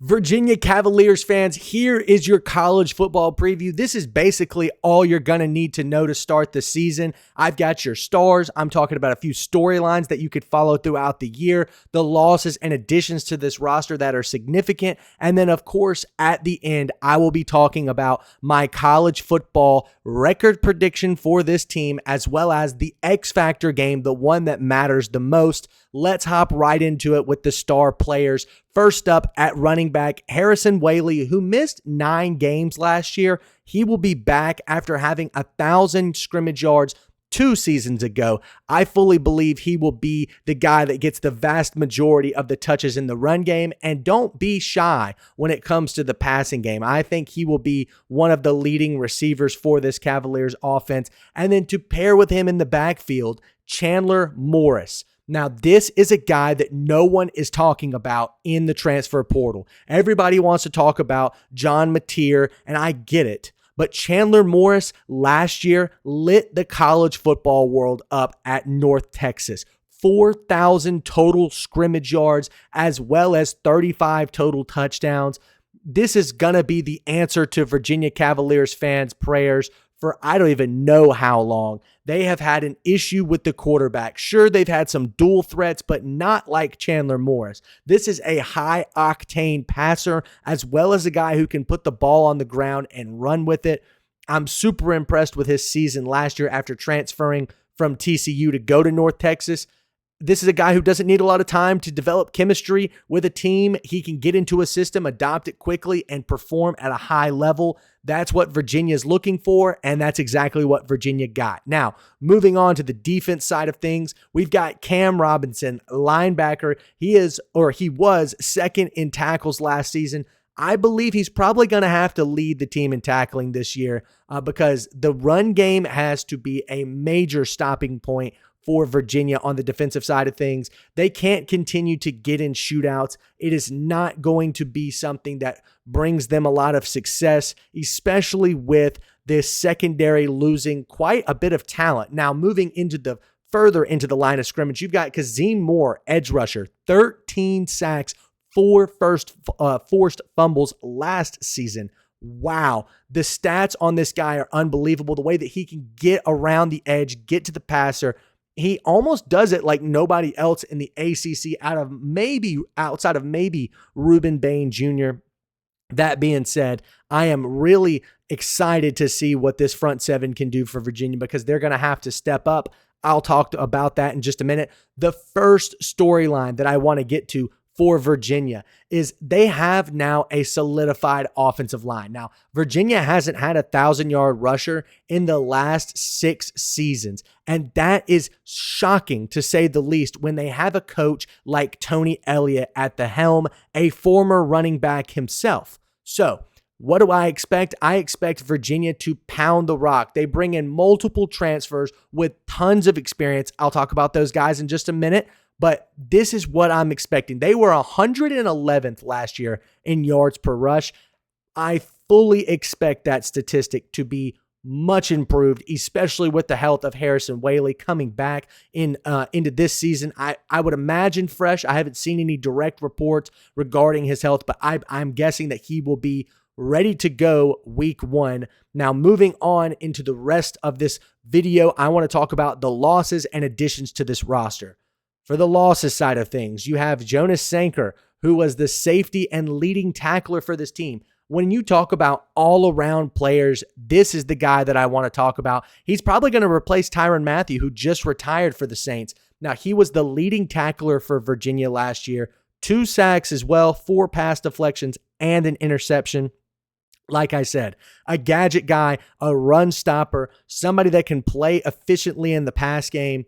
Virginia Cavaliers fans, here is your college football preview. This is basically all you're going to need to know to start the season. I've got your stars. I'm talking about a few storylines that you could follow throughout the year, the losses and additions to this roster that are significant. And then, of course, at the end, I will be talking about my college football record prediction for this team, as well as the X Factor game, the one that matters the most. Let's hop right into it with the star players. First up at running back, Harrison Whaley, who missed 9 games last year. He will be back after having 1,000 scrimmage yards 2 seasons ago. I fully believe he will be the guy that gets the vast majority of the touches in the run game. And don't be shy when it comes to the passing game. I think he will be one of the leading receivers for this Cavaliers offense. And then to pair with him in the backfield, Chandler Morris. Now, this is a guy that no one is talking about in the transfer portal. Everybody wants to talk about John Mateer, and I get it. But Chandler Morris last year lit the college football world up at North Texas. 4,000 total scrimmage yards, as well as 35 total touchdowns. This is going to be the answer to Virginia Cavaliers fans' prayers for I don't even know how long. They have had an issue with the quarterback. Sure, they've had some dual threats, but not like Chandler Morris. This is a high-octane passer, as well as a guy who can put the ball on the ground and run with it. I'm super impressed with his season last year after transferring from TCU to go to North Texas. This is a guy who doesn't need a lot of time to develop chemistry with a team. He can get into a system, adopt it quickly, and perform at a high level. That's what Virginia's looking for, and that's exactly what Virginia got. Now, moving on to the defense side of things, we've got Cam Robinson, linebacker. He was second in tackles last season. I believe he's probably going to have to lead the team in tackling this year because the run game has to be a major stopping point for Virginia on the defensive side of things. They can't continue to get in shootouts. It is not going to be something that brings them a lot of success, especially with this secondary losing quite a bit of talent. Now, moving further into the line of scrimmage, you've got Kazim Moore, edge rusher, 13 sacks, 4 forced fumbles last season. Wow. The stats on this guy are unbelievable. The way that he can get around the edge, get to the passer. He almost does it like nobody else in the ACC outside of maybe Reuben Bain Jr. That being said, I am really excited to see what this front seven can do for Virginia because they're going to have to step up. I'll talk about that in just a minute. The first storyline that I want to get to for Virginia is they have now a solidified offensive line. Now, Virginia hasn't had a 1,000-yard rusher in the last 6 seasons, and that is shocking to say the least when they have a coach like Tony Elliott at the helm, a former running back himself. So, what do I expect? I expect Virginia to pound the rock. They bring in multiple transfers with tons of experience. I'll talk about those guys in just a minute. But this is what I'm expecting. They were 111th last year in yards per rush. I fully expect that statistic to be much improved, especially with the health of Harrison Whaley coming back into this season. I would imagine fresh. I haven't seen any direct reports regarding his health, but I'm guessing that he will be ready to go week 1. Now, moving on into the rest of this video, I want to talk about the losses and additions to this roster. For the losses side of things, you have Jonas Sanker, who was the safety and leading tackler for this team. When you talk about all-around players, this is the guy that I want to talk about. He's probably going to replace Tyrann Mathieu, who just retired for the Saints. Now, he was the leading tackler for Virginia last year. 2 sacks as well, 4 pass deflections, and an interception. Like I said, a gadget guy, a run stopper, somebody that can play efficiently in the pass game.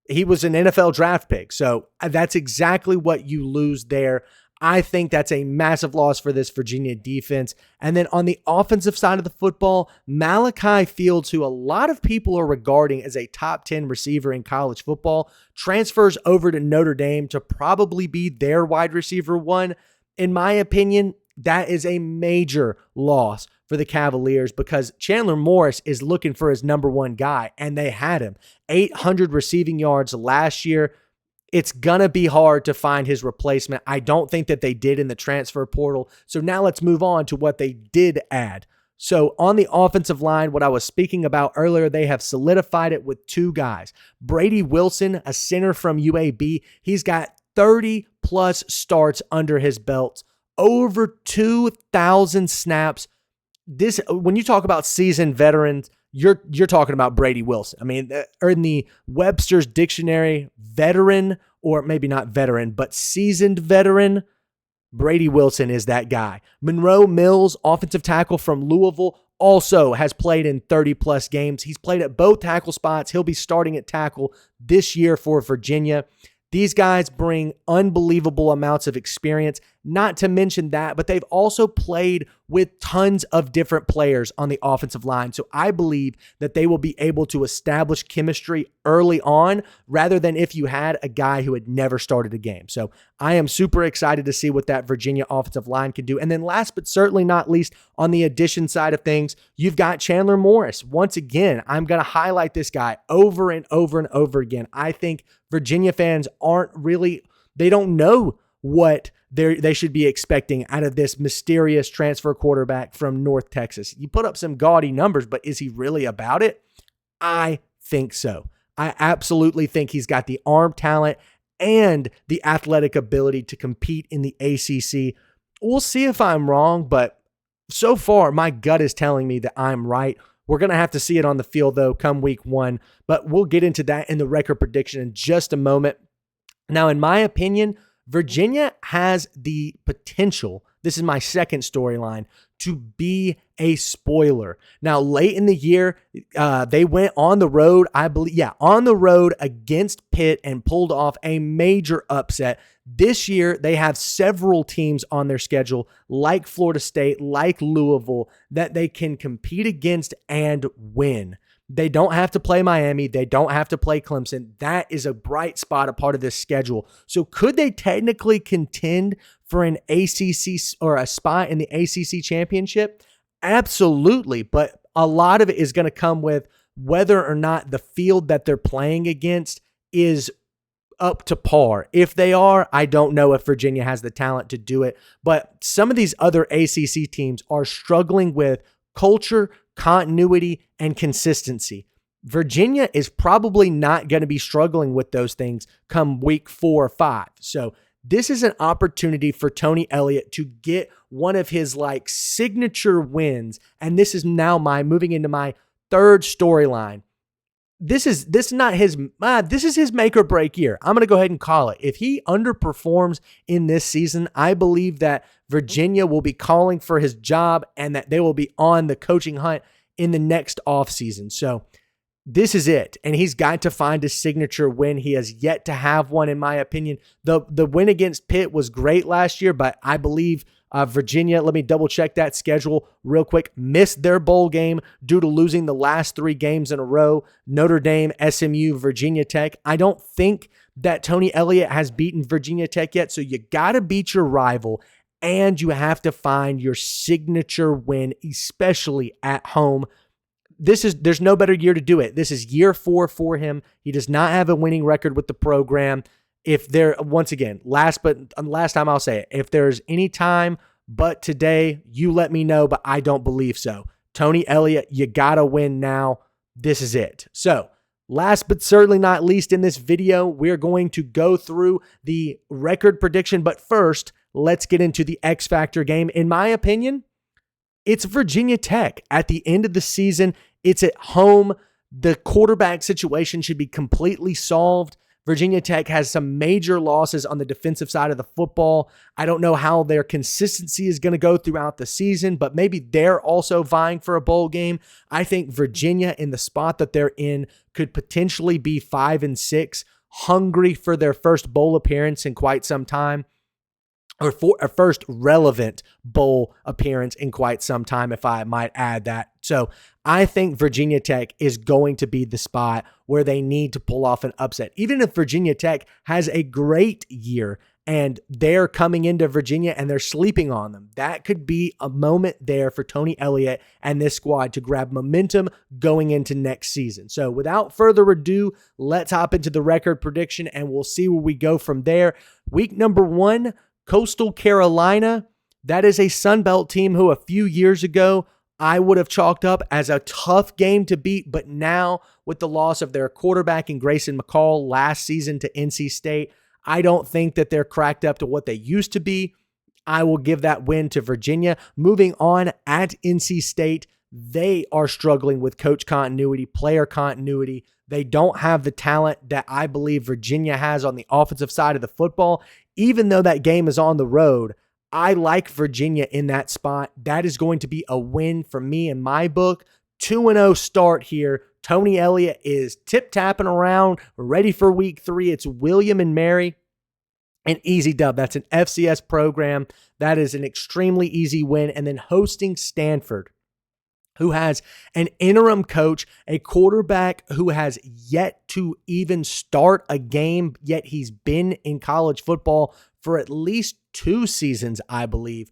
He was an NFL draft pick, so that's exactly what you lose there. I think that's a massive loss for this Virginia defense. And then on the offensive side of the football, Malachi Fields, who a lot of people are regarding as a top 10 receiver in college football, transfers over to Notre Dame to probably be their wide receiver 1. In my opinion, that is a major loss for the Cavaliers because Chandler Morris is looking for his number 1 guy, and they had him. 800 receiving yards last year. it's going to be hard to find his replacement. I don't think that they did in the transfer portal. So now let's move on to what they did add. So on the offensive line, what I was speaking about earlier, they have solidified it with two guys. Brady Wilson, a center from UAB, he's got 30 plus starts under his belt, over 2,000 snaps. This, when you talk about seasoned veterans, you're talking about Brady Wilson. I mean, in the Webster's dictionary, veteran, or maybe not veteran, but seasoned veteran, Brady Wilson is that guy. Monroe Mills, offensive tackle from Louisville, also has played in 30-plus games. He's played at both tackle spots. He'll be starting at tackle this year for Virginia. These guys bring unbelievable amounts of experience, not to mention that, but they've also played with tons of different players on the offensive line. So I believe that they will be able to establish chemistry early on rather than if you had a guy who had never started a game. So I am super excited to see what that Virginia offensive line can do. And then last but certainly not least, on the addition side of things, you've got Chandler Morris. Once again, I'm going to highlight this guy over and over and over again. I think Virginia fans they don't know what they should be expecting out of this mysterious transfer quarterback from North Texas. You put up some gaudy numbers, but is he really about it? I think so. I absolutely think he's got the arm talent and the athletic ability to compete in the ACC. We'll see if I'm wrong, but so far my gut is telling me that I'm right. We're going to have to see it on the field, though, come week 1, but we'll get into that in the record prediction in just a moment. Now, in my opinion, Virginia has the potential, this is my second storyline, to be a spoiler. Now, late in the year, they went on the road, on the road against Pitt and pulled off a major upset. This year, they have several teams on their schedule, like Florida State, like Louisville, that they can compete against and win. They don't have to play Miami. They don't have to play Clemson. That is a bright spot, a part of this schedule. So could they technically contend for an ACC or a spot in the ACC championship? Absolutely. But a lot of it is going to come with whether or not the field that they're playing against is up to par. If they are, I don't know if Virginia has the talent to do it. But some of these other ACC teams are struggling with culture, continuity, and consistency. Virginia is probably not going to be struggling with those things come week 4 or 5. So this is an opportunity for Tony Elliott to get one of his signature wins. And this is now moving into my third storyline. This is his make or break year. I'm going to go ahead and call it. If he underperforms in this season, I believe that Virginia will be calling for his job and that they will be on the coaching hunt in the next offseason. So this is it. And he's got to find a signature win. He has yet to have one, in my opinion. The win against Pitt was great last year, but I believe Virginia, let me double check that schedule real quick, missed their bowl game due to losing the last 3 games in a row. Notre Dame, SMU, Virginia Tech. I don't think that Tony Elliott has beaten Virginia Tech yet, so you got to beat your rival, and you have to find your signature win, especially at home. There's no better year to do it. This is year 4 for him. He does not have a winning record with the program. If there, once again, last time I'll say it, if there's any time but today, you let me know, but I don't believe so. Tony Elliott, you gotta win now. This is it. So, last but certainly not least in this video, we're going to go through the record prediction, but first, let's get into the X Factor game. In my opinion, it's Virginia Tech. At the end of the season, it's at home. The quarterback situation should be completely solved. Virginia Tech has some major losses on the defensive side of the football. I don't know how their consistency is going to go throughout the season, but maybe they're also vying for a bowl game. I think Virginia, in the spot that they're in, could potentially be 5-6, hungry for their first bowl appearance in quite some time, or for a first relevant bowl appearance in quite some time, if I might add that. So I think Virginia Tech is going to be the spot where they need to pull off an upset. Even if Virginia Tech has a great year and they're coming into Virginia and they're sleeping on them. That could be a moment there for Tony Elliott and this squad to grab momentum going into next season. So without further ado, let's hop into the record prediction and we'll see where we go from there. Week number 1, Coastal Carolina. That is a Sun Belt team who a few years ago I would have chalked up as a tough game to beat, but now with the loss of their quarterback in Grayson McCall last season to NC State, I don't think that they're cracked up to what they used to be. I will give that win to Virginia. Moving on, at NC State, they are struggling with coach continuity, player continuity. They don't have the talent that I believe Virginia has on the offensive side of the football. Even though that game is on the road, I like Virginia in that spot. That is going to be a win for me in my book. 2-0 start here. Tony Elliott is tip-tapping around, ready for week 3. It's William and Mary. An easy dub. That's an FCS program. That is an extremely easy win. And then hosting Stanford, who has an interim coach, a quarterback who has yet to even start a game, yet he's been in college football for at least 2 seasons, I believe.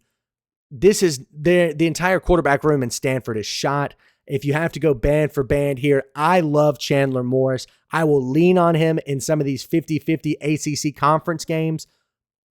This is the entire quarterback room in Stanford is shot. If you have to go band for band here, I love Chandler Morris. I will lean on him in some of these 50-50 ACC conference games.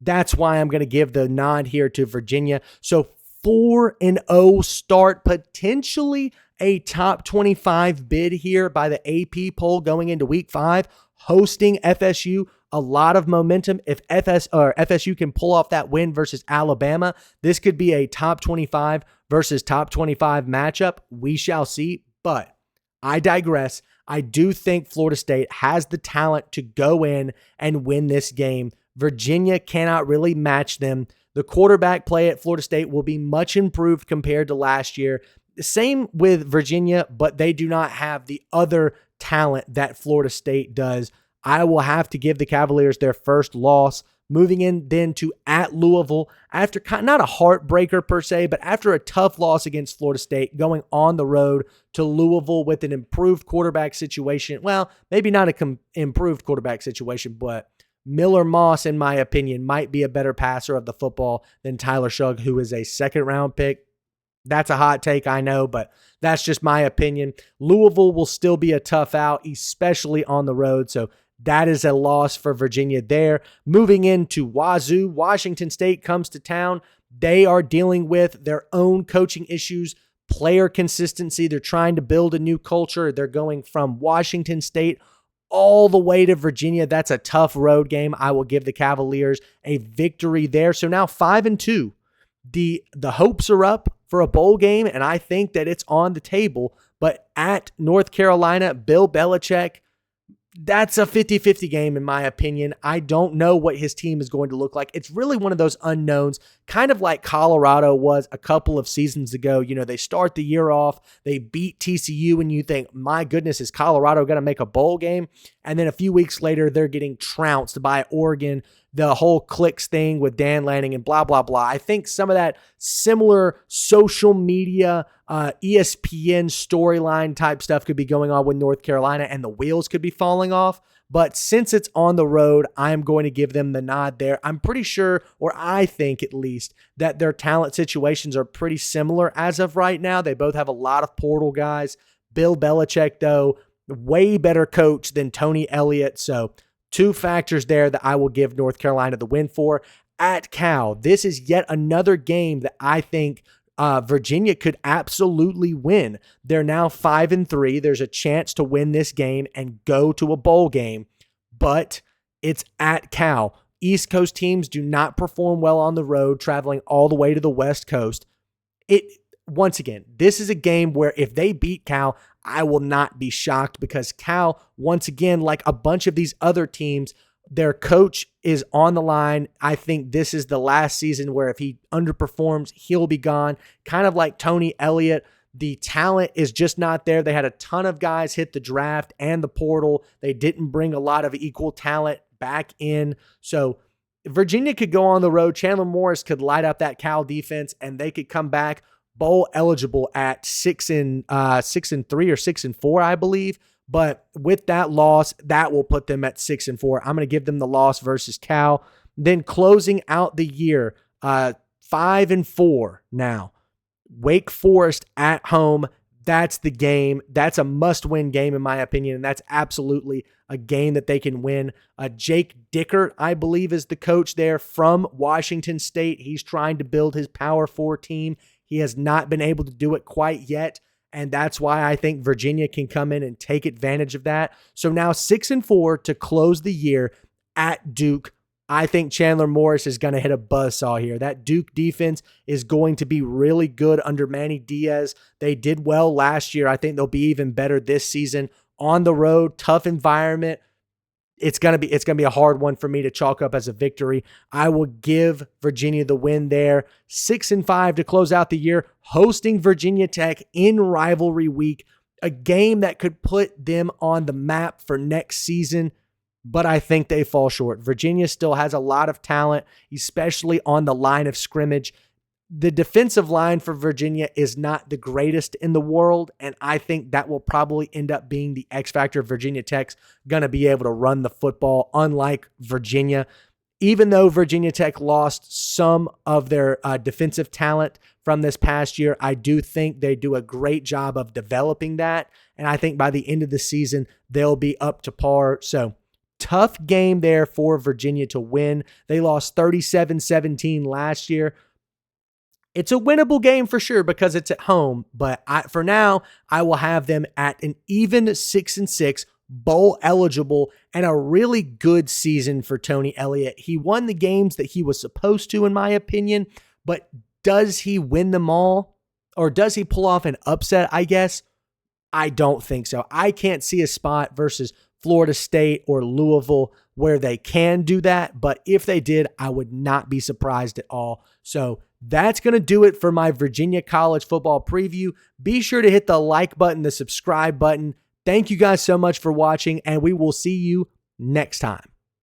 That's why I'm going to give the nod here to Virginia. So 4-0 start, potentially a top 25 bid here by the AP poll going into week 5, hosting FSU. A lot of momentum. If FSU can pull off that win versus Alabama, this could be a top 25 versus top 25 matchup. We shall see, but I digress. I do think Florida State has the talent to go in and win this game. Virginia cannot really match them. The quarterback play at Florida State will be much improved compared to last year. Same with Virginia, but they do not have the other talent that Florida State does. I will have to give the Cavaliers their first loss. Moving in then to at Louisville, after not a heartbreaker per se, but after a tough loss against Florida State, going on the road to Louisville with an improved quarterback situation. Well, maybe not an improved quarterback situation, but Miller Moss, in my opinion, might be a better passer of the football than Tyler Shugg, who is a second-round pick. That's a hot take, I know, but that's just my opinion. Louisville will still be a tough out, especially on the road, so that is a loss for Virginia there. Moving into Wazoo, Washington State comes to town. They are dealing with their own coaching issues, player consistency. They're trying to build a new culture. They're going from Washington State all the way to Virginia. That's a tough road game. I will give the Cavaliers a victory there. So now 5-2. The hopes are up for a bowl game, and I think that it's on the table. But at North Carolina, Bill Belichick, that's a 50-50 game in my opinion. I don't know what his team is going to look like. It's really one of those unknowns, kind of like Colorado was a couple of seasons ago. You know, they start the year off, they beat TCU, and you think, my goodness, is Colorado going to make a bowl game? And then a few weeks later, they're getting trounced by Oregon. The whole clicks thing with Dan Lanning and blah, blah, blah. I think some of that similar social media, ESPN storyline type stuff could be going on with North Carolina, and the wheels could be falling off. But since it's on the road, I'm going to give them the nod there. I'm pretty sure, or I think at least, that their talent situations are pretty similar as of right now. They both have a lot of portal guys. Bill Belichick, though, way better coach than Tony Elliott. So 2 factors there that I will give North Carolina the win for. At Cal, this is yet another game that I think Virginia could absolutely win. They're now 5-3. There's a chance to win this game and go to a bowl game, but it's at Cal. East Coast teams do not perform well on the road, traveling all the way to the West Coast. Once again, this is a game where if they beat Cal, I will not be shocked, because Cal, once again, like a bunch of these other teams, their coach is on the line. I think this is the last season where if he underperforms, he'll be gone. Kind of like Tony Elliott. The talent is just not there. They had a ton of guys hit the draft and the portal. They didn't bring a lot of equal talent back in. So Virginia could go on the road. Chandler Morris could light up that Cal defense, and they could come back bowl eligible at 6-3 or 6-4, I believe. But with that loss, that will put them at 6-4. I'm going to give them the loss versus Cal. Then closing out the year, 5-4 now. Wake Forest at home. That's the game. That's a must-win game, in my opinion, and that's absolutely a game that they can win. Jake Dickert, I believe, is the coach there from Washington State. He's trying to build his Power 4 team. He has not been able to do it quite yet, and that's why I think Virginia can come in and take advantage of that. So now 6-4 to close the year at Duke. I think Chandler Morris is going to hit a buzzsaw here. That Duke defense is going to be really good under Manny Diaz. They did well last year. I think they'll be even better this season. On the road, tough environment. It's going to be a hard one for me to chalk up as a victory. I will give Virginia the win there. 6-5 to close out the year, hosting Virginia Tech in rivalry week, a game that could put them on the map for next season. But I think they fall short. Virginia still has a lot of talent, especially on the line of scrimmage. The defensive line for Virginia is not the greatest in the world, and I think that will probably end up being the X factor. Virginia Tech's going to be able to run the football, unlike Virginia. Even though Virginia Tech lost some of their defensive talent from this past year, I do think they do a great job of developing that, and I think by the end of the season, they'll be up to par. So, tough game there for Virginia to win. They lost 37-17 last year. It's a winnable game for sure because it's at home, but for now, I will have them at an even 6-6, bowl eligible, and a really good season for Tony Elliott. He won the games that he was supposed to, in my opinion, but does he win them all? Or does he pull off an upset, I guess? I don't think so. I can't see a spot versus Florida State or Louisville where they can do that. But if they did, I would not be surprised at all. So that's going to do it for my Virginia college football preview. Be sure to hit the like button, the subscribe button. Thank you guys so much for watching, and we will see you next time.